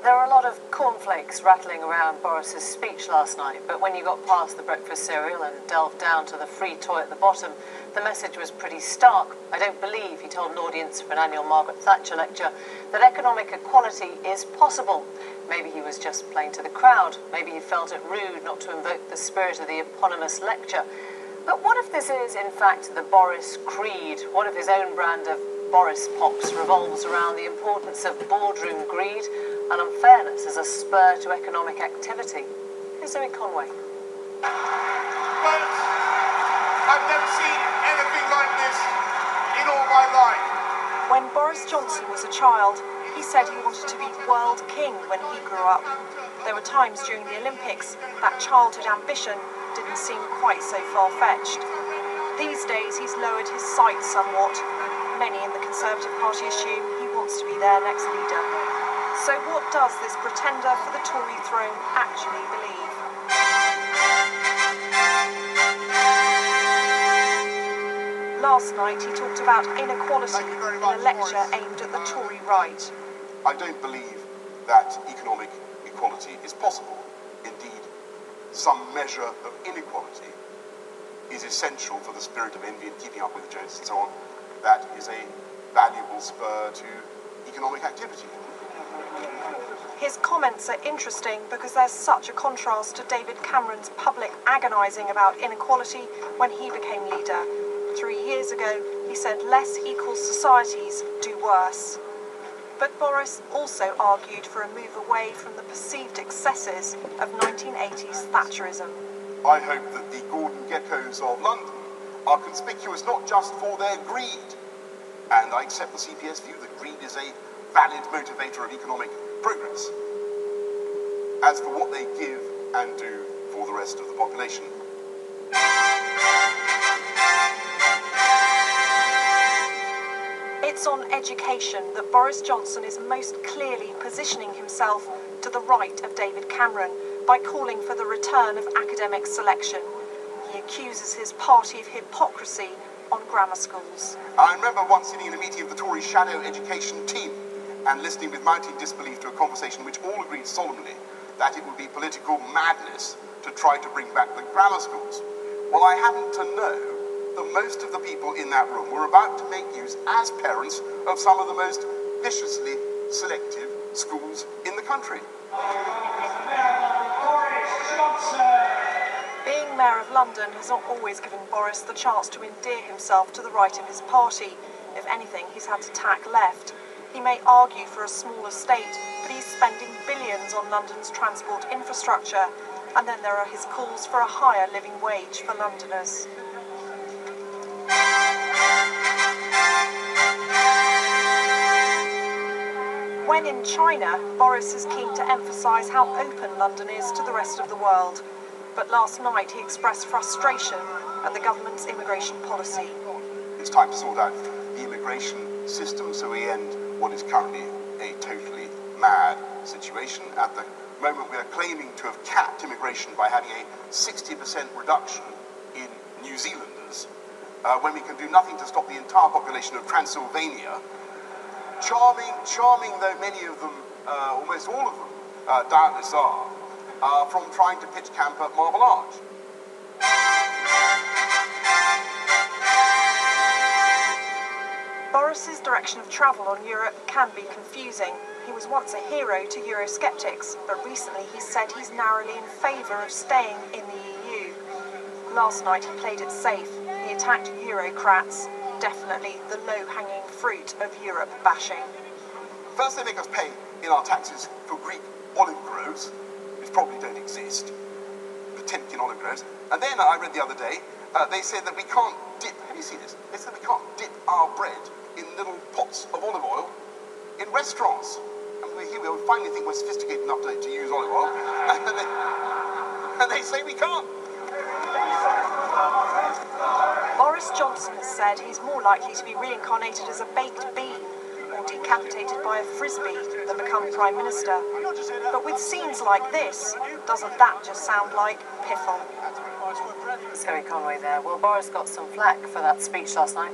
There are a lot of cornflakes rattling around Boris's speech last night, but when you got past the breakfast cereal and delved down to the free toy at the bottom, the message was pretty stark. I don't believe, he told an audience for an annual Margaret Thatcher lecture, that economic equality is possible. Maybe he was just playing to the crowd. Maybe he felt it rude not to invoke the spirit of the eponymous lecture. But what if this is, in fact, the Boris creed? What if his own brand of Boris Pops revolves around the importance of boardroom greed and unfairness as a spur to economic activity? Here's Zoe Conway. But I've never seen anything like this in all my life. When Boris Johnson was a child, he said he wanted to be world king when he grew up. There were times during the Olympics that childhood ambition didn't seem quite so far-fetched. These days he's lowered his sights somewhat. Many in the Conservative Party assume he wants to be their next leader. So what does this pretender for the Tory throne actually believe? Last night he talked about inequality in a lecture aimed at the Tory right. I don't believe that economic equality is possible. Indeed, some measure of inequality is essential for the spirit of envy and keeping up with the Joneses and so on. That is a valuable spur to economic activity. His comments are interesting because there's such a contrast to David Cameron's public agonising about inequality when he became leader. 3 years ago, he said less equal societies do worse. But Boris also argued for a move away from the perceived excesses of 1980s Thatcherism. I hope that the Gordon Geckos of London are conspicuous not just for their greed, and I accept the CPS view that greed is a valid motivator of economic progress, as for what they give and do for the rest of the population. It's on education that Boris Johnson is most clearly positioning himself to the right of David Cameron by calling for the return of academic selection. He accuses his party of hypocrisy on grammar schools. I remember once sitting in a meeting of the Tory shadow education team and listening with mounting disbelief to a conversation in which all agreed solemnly that it would be political madness to try to bring back the grammar schools. Well, I happen to know that most of the people in that room were about to make use, as parents, of some of the most viciously selective schools in the country. Boris Johnson! Being Mayor of London has not always given Boris the chance to endear himself to the right of his party. If anything, he's had to tack left. He may argue for a smaller state, but he's spending billions on London's transport infrastructure. And then there are his calls for a higher living wage for Londoners. When in China, Boris is keen to emphasise how open London is to the rest of the world. But last night he expressed frustration at the government's immigration policy. It's time to sort out the immigration system so we end what is currently a totally mad situation. At the moment we are claiming to have capped immigration by having a 60% reduction in New Zealanders, when we can do nothing to stop the entire population of Transylvania, charming though many of them, almost all of them, doubtless are, from trying to pitch camp at Marble Arch. Boris's direction of travel on Europe can be confusing. He was once a hero to Eurosceptics, but recently he said he's narrowly in favour of staying in the EU. Last night he played it safe. He attacked Eurocrats, definitely the low-hanging fruit of Europe bashing. First they make us pay in our taxes for Greek olive groves, which probably don't exist, Potemkin olive groves. And then I read the other day, they said that we can't dip, have you seen this? They said we can't dip our bread in little pots of olive oil in restaurants. And here we are, we finally think we're sophisticated enough to use olive oil, and they say we can't. Boris Johnson has said he's more likely to be reincarnated as a baked bean or decapitated by a frisbee than become Prime Minister. But with scenes like this, doesn't that just sound like piffle? Zoe Conway there. Well, Boris got some flack for that speech last night.